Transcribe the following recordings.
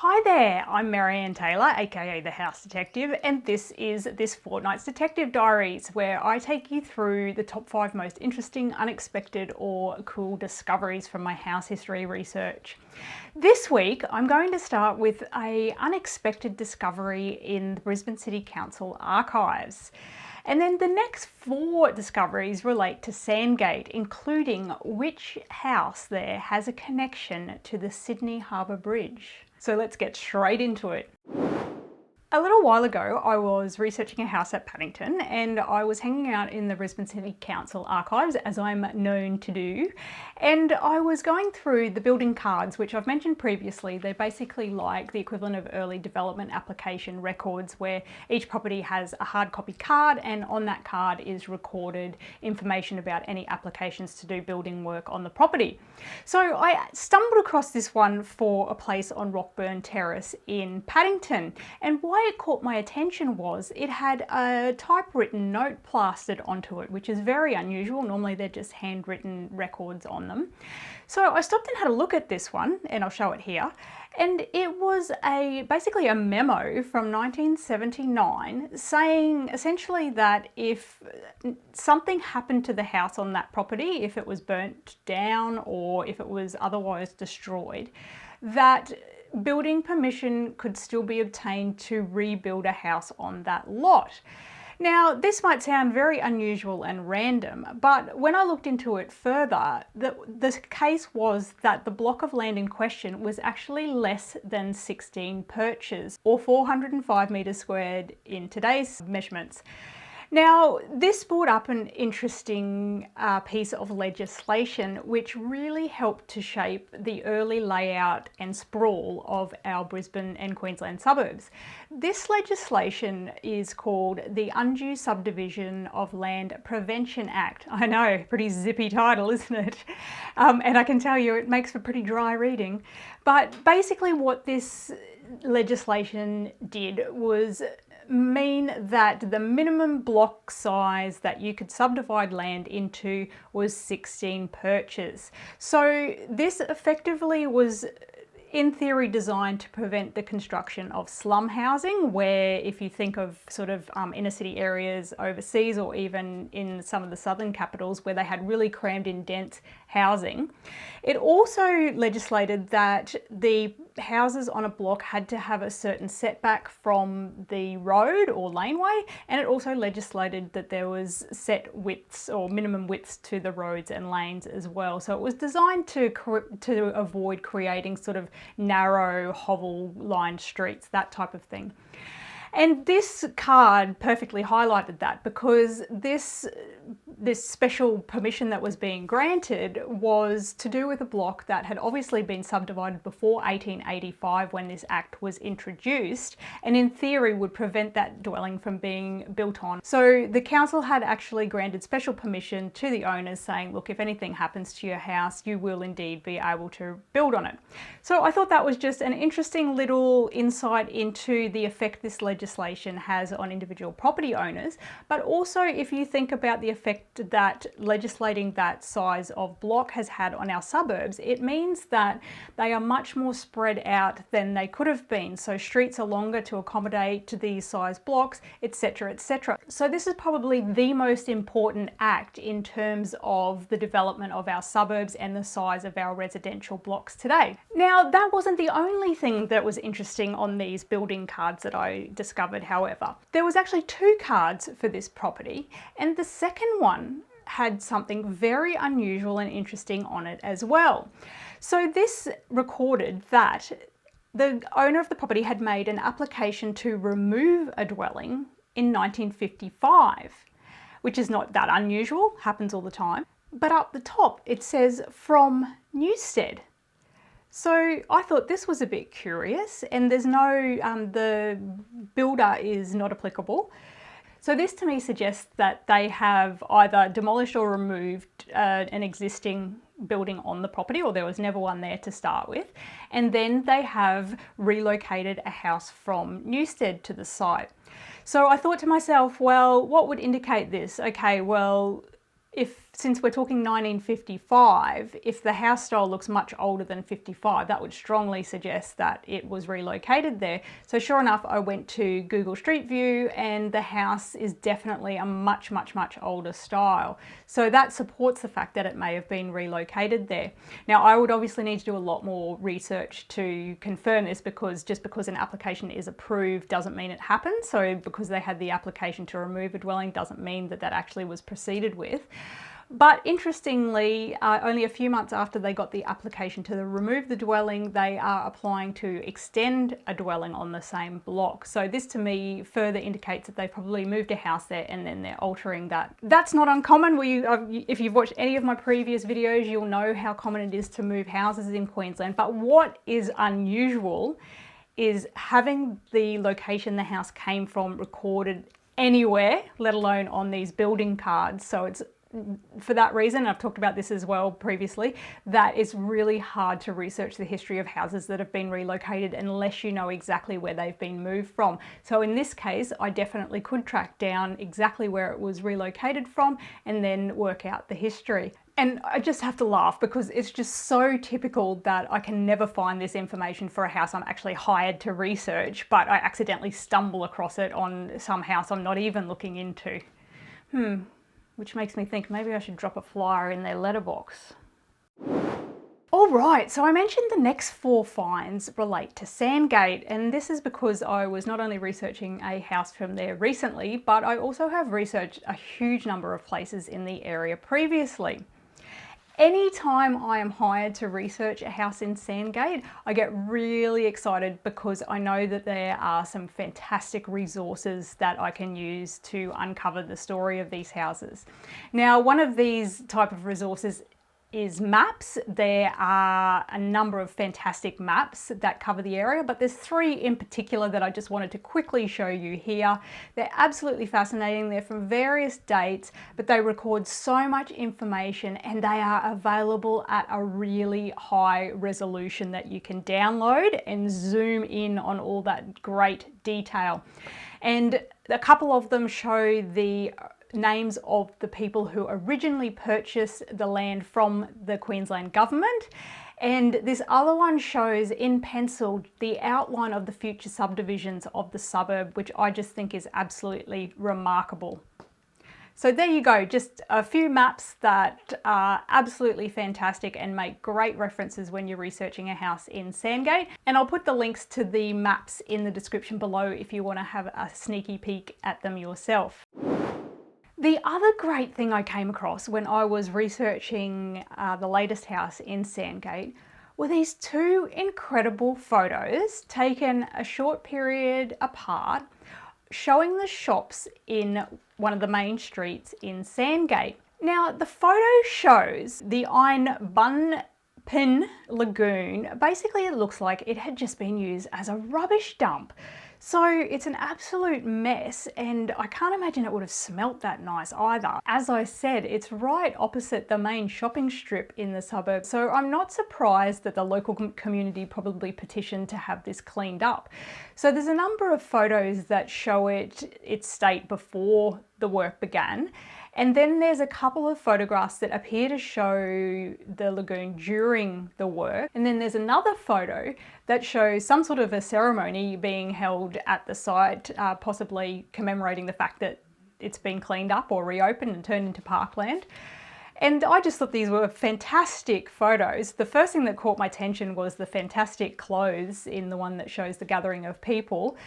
Hi there, I'm Marianne Taylor, aka the House Detective, and this is this fortnight's Detective Diaries, where I take you through the top 5 most interesting, unexpected, or cool discoveries from my house history research. This week, I'm going to start with an unexpected discovery in the Brisbane City Council Archives. And then the next 4 discoveries relate to Sandgate, including which house there has a connection to the Sydney Harbour Bridge. So let's get straight into it. A little while ago, I was researching a house at Paddington and I was hanging out in the Brisbane City Council Archives, as I'm known to do, and I was going through the building cards, which I've mentioned previously. They're basically like the equivalent of early development application records, where each property has a hard copy card, and on that card is recorded information about any applications to do building work on the property. So I stumbled across this one for a place on Rockburn Terrace in Paddington, and why it caught my attention was it had a typewritten note plastered onto it, which is very unusual. Normally they're just handwritten records on them. So I stopped and had a look at this one, and I'll show it here. And it was basically a memo from 1979 saying essentially that if something happened to the house on that property, if it was burnt down or if it was otherwise destroyed, that building permission could still be obtained to rebuild a house on that lot. Now, this might sound very unusual and random, but when I looked into it further, the case was that the block of land in question was actually less than 16 perches, or 405 metres squared in today's measurements. Now, this brought up an interesting piece of legislation which really helped to shape the early layout and sprawl of our Brisbane and Queensland suburbs. This legislation is called the Undue Subdivision of Land Prevention Act. I know, pretty zippy title, isn't it? And I can tell you it makes for pretty dry reading. But basically what this legislation did was mean that the minimum block size that you could subdivide land into was 16 perches. So this effectively was in theory designed to prevent the construction of slum housing, where if you think of sort of inner city areas overseas, or even in some of the southern capitals where they had really crammed in dense housing. It also legislated that the houses on a block had to have a certain setback from the road or laneway, and it also legislated that there was set widths or minimum widths to the roads and lanes as well. So it was designed to avoid creating sort of narrow hovel lined streets, that type of thing. And this card perfectly highlighted that, because this special permission that was being granted was to do with a block that had obviously been subdivided before 1885 when this act was introduced, and in theory would prevent that dwelling from being built on. So the council had actually granted special permission to the owners saying, look, if anything happens to your house, you will indeed be able to build on it. So I thought that was just an interesting little insight into the effect this legislation has on individual property owners, but also if you think about the effect that legislating that size of block has had on our suburbs, it means that they are much more spread out than they could have been. So streets are longer to accommodate these size blocks, etc., etc. So this is probably the most important act in terms of the development of our suburbs and the size of our residential blocks today. Now, that wasn't the only thing that was interesting on these building cards that I discovered, however. There was actually 2 cards for this property, and the second one had something very unusual and interesting on it as well. So this recorded that the owner of the property had made an application to remove a dwelling in 1955, which is not that unusual, happens all the time. But up the top it says from Newstead. So I thought this was a bit curious, and there's no, the builder is not applicable. So this to me suggests that they have either demolished or removed an existing building on the property, or there was never one there to start with, and then they have relocated a house from Newstead to the site. So I thought to myself, well, what would indicate this? Okay, well, since we're talking 1955, if the house style looks much older than 55, that would strongly suggest that it was relocated there. So sure enough, I went to Google Street View and the house is definitely a much older style. So that supports the fact that it may have been relocated there. Now, I would obviously need to do a lot more research to confirm this, because just because an application is approved doesn't mean it happened. So because they had the application to remove a dwelling doesn't mean that that actually was proceeded with. But interestingly, only a few months after they got the application to remove the dwelling, they are applying to extend a dwelling on the same block. So this to me further indicates that they probably moved a house there and then they're altering that. That's not uncommon. If you've watched any of my previous videos, you'll know how common it is to move houses in Queensland. But what is unusual is having the location the house came from recorded anywhere, let alone on these building cards. So it's for that reason, I've talked about this as well previously, that it's really hard to research the history of houses that have been relocated unless you know exactly where they've been moved from. So in this case, I definitely could track down exactly where it was relocated from and then work out the history. And I just have to laugh because it's just so typical that I can never find this information for a house I'm actually hired to research, but I accidentally stumble across it on some house I'm not even looking into. Which makes me think maybe I should drop a flyer in their letterbox. All right, so I mentioned the next 4 finds relate to Sandgate, and this is because I was not only researching a house from there recently, but I also have researched a huge number of places in the area previously. Anytime I am hired to research a house in Sandgate, I get really excited because I know that there are some fantastic resources that I can use to uncover the story of these houses. Now, one of these type of resources is maps. There are a number of fantastic maps that cover the area, but there's 3 in particular that I just wanted to quickly show you here. They're absolutely fascinating. They're from various dates, but they record so much information and they are available at a really high resolution that you can download and zoom in on all that great detail. And a couple of them show the names of the people who originally purchased the land from the Queensland government, and this other one shows in pencil the outline of the future subdivisions of the suburb, which I just think is absolutely remarkable. So there you go, just a few maps that are absolutely fantastic and make great references when you're researching a house in Sandgate. And I'll put the links to the maps in the description below if you want to have a sneaky peek at them yourself. The other great thing I came across when I was researching the latest house in Sandgate were these 2 incredible photos taken a short period apart, showing the shops in one of the main streets in Sandgate. Now, the photo shows the Einbunin Lagoon. Basically, it looks like it had just been used as a rubbish dump. So it's an absolute mess, and I can't imagine it would have smelt that nice either. As I said, it's right opposite the main shopping strip in the suburb, so I'm not surprised that the local community probably petitioned to have this cleaned up. So there's a number of photos that show its state before the work began, and then there's a couple of photographs that appear to show the lagoon during the work. And then there's another photo that shows some sort of a ceremony being held at the site, possibly commemorating the fact that it's been cleaned up or reopened and turned into parkland. And I just thought these were fantastic photos. The first thing that caught my attention was the fantastic clothes in the one that shows the gathering of people.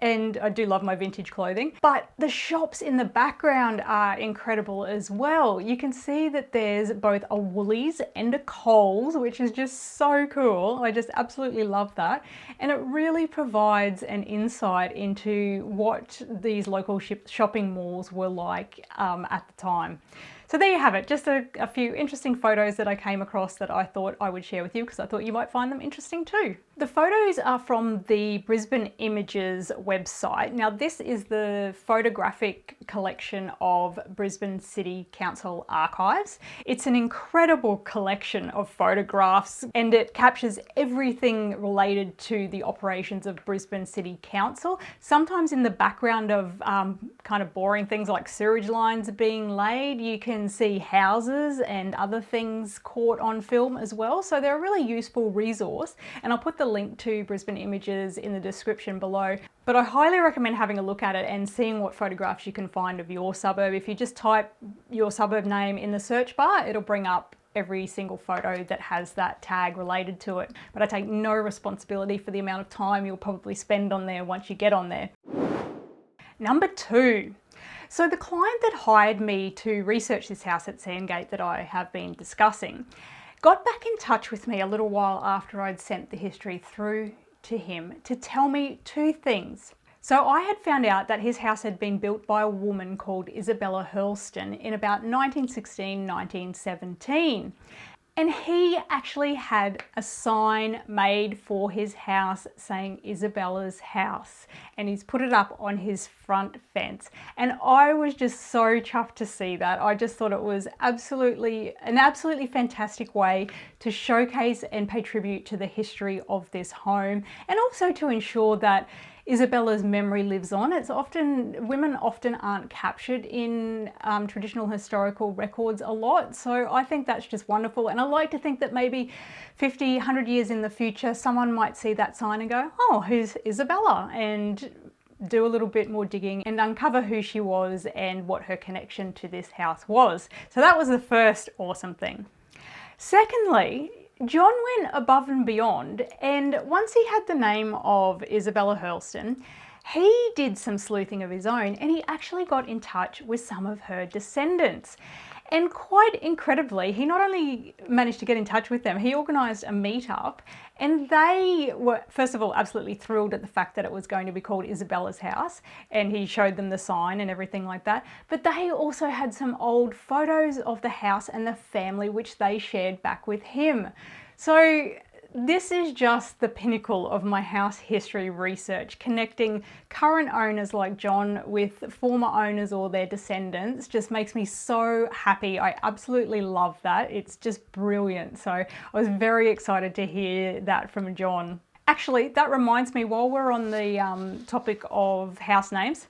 And I do love my vintage clothing, but the shops in the background are incredible as well. You can see that there's both a Woolies and a Coles, which is just so cool. I just absolutely love that. And it really provides an insight into what these local shopping malls were like at the time. So there you have it, just a few interesting photos that I came across that I thought I would share with you because I thought you might find them interesting too. The photos are from the Brisbane Images website. Now this is the photographic collection of Brisbane City Council Archives. It's an incredible collection of photographs and it captures everything related to the operations of Brisbane City Council. Sometimes in the background of kind of boring things like sewage lines being laid, you can can see houses and other things caught on film as well. So they're a really useful resource, and I'll put the link to Brisbane Images in the description below. But I highly recommend having a look at it and seeing what photographs you can find of your suburb. If you just type your suburb name in the search bar, it'll bring up every single photo that has that tag related to it. But I take no responsibility for the amount of time you'll probably spend on there once you get on there. Number 2. So the client that hired me to research this house at Sandgate that I have been discussing got back in touch with me a little while after I'd sent the history through to him to tell me 2 things. So I had found out that his house had been built by a woman called Isabella Hurlston in about 1916, 1917. And he actually had a sign made for his house saying Isabella's house, and he's put it up on his front fence. And I was just so chuffed to see that. I just thought it was an absolutely fantastic way to showcase and pay tribute to the history of this home, and also to ensure that Isabella's memory lives on. Women often aren't captured in traditional historical records a lot, so I think that's just wonderful. And I like to think that maybe 50, 100 years in the future, someone might see that sign and go, oh, who's Isabella? And do a little bit more digging and uncover who she was and what her connection to this house was. So that was the first awesome thing. Secondly, John went above and beyond, and once he had the name of Isabella Hurlston, he did some sleuthing of his own, and he actually got in touch with some of her descendants. And quite incredibly, he not only managed to get in touch with them, he organised a meetup, and they were, first of all, absolutely thrilled at the fact that it was going to be called Isabella's house, and he showed them the sign and everything like that. But they also had some old photos of the house and the family, which they shared back with him. So this is just the pinnacle of my house history research. Connecting current owners like John with former owners or their descendants just makes me so happy. I absolutely love that. It's just brilliant. So I was very excited to hear that from John. Actually, that reminds me, while we're on the topic of house names,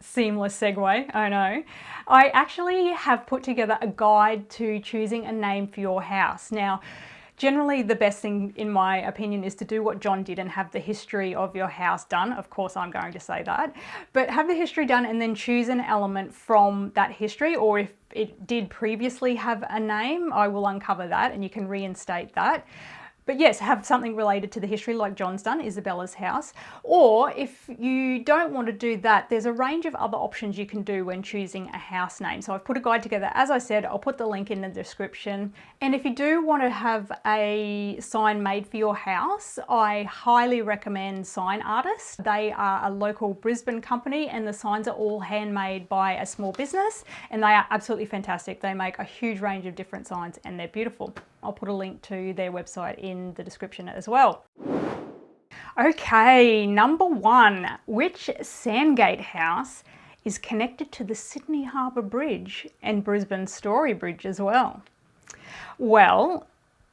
seamless segue, I know, I actually have put together a guide to choosing a name for your house. Now, generally, the best thing, in my opinion, is to do what John did and have the history of your house done. Of course, I'm going to say that. But have the history done and then choose an element from that history, or if it did previously have a name, I will uncover that and you can reinstate that. But yes, have something related to the history like John's done, Isabella's house. Or if you don't want to do that, there's a range of other options you can do when choosing a house name. So I've put a guide together. As I said, I'll put the link in the description. And if you do want to have a sign made for your house, I highly recommend Sign Artists. They are a local Brisbane company, and the signs are all handmade by a small business, and they are absolutely fantastic. They make a huge range of different signs and they're beautiful. I'll put a link to their website in the description as well. Okay, number 1, which Sandgate house is connected to the Sydney Harbour Bridge and Brisbane Story Bridge as well? Well,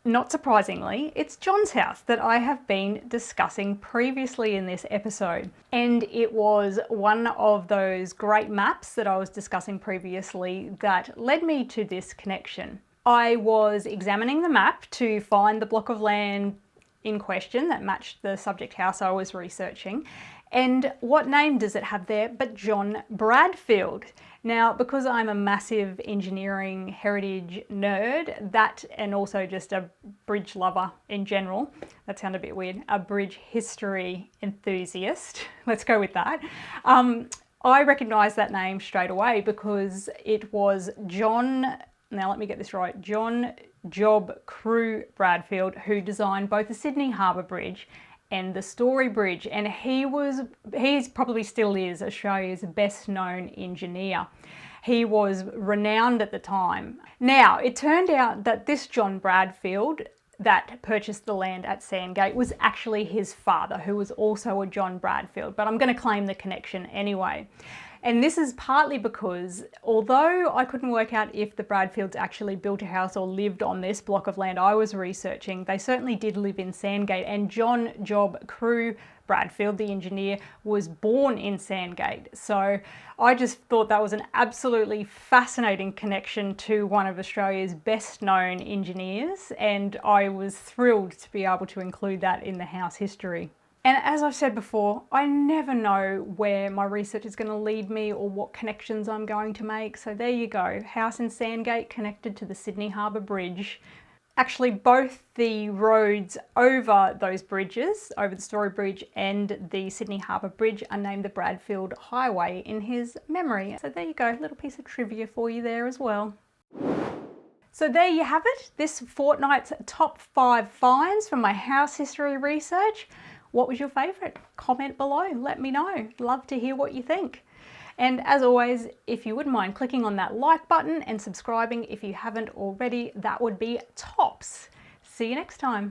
not surprisingly, it's John's house that I have been discussing previously in this episode. And it was one of those great maps that I was discussing previously that led me to this connection. I was examining the map to find the block of land in question that matched the subject house I was researching. And what name does it have there but John Bradfield? Now, because I'm a massive engineering heritage nerd, that, and also just a bridge lover in general, that sounded a bit weird, a bridge history enthusiast, let's go with that. I recognised that name straight away because it was John, now let me get this right, John Job Crew Bradfield, who designed both the Sydney Harbour Bridge and the Story Bridge, and he's probably still is Australia's best known engineer. He was renowned at the time. Now, it turned out that this John Bradfield that purchased the land at Sandgate was actually his father, who was also a John Bradfield, but I'm going to claim the connection anyway. And this is partly because, although I couldn't work out if the Bradfields actually built a house or lived on this block of land I was researching, they certainly did live in Sandgate, and John Job Crew Bradfield, the engineer, was born in Sandgate. So I just thought that was an absolutely fascinating connection to one of Australia's best known engineers, and I was thrilled to be able to include that in the house history. And as I've said before, I never know where my research is going to lead me or what connections I'm going to make. So there you go, house in Sandgate connected to the Sydney Harbour Bridge. Actually, both the roads over those bridges, over the Story Bridge and the Sydney Harbour Bridge, are named the Bradfield Highway in his memory. So there you go, a little piece of trivia for you there as well. So there you have it, this fortnight's top 5 finds from my house history research. What was your favourite? Comment below, let me know. Love to hear what you think. And as always, if you wouldn't mind clicking on that like button and subscribing if you haven't already, that would be tops. See you next time.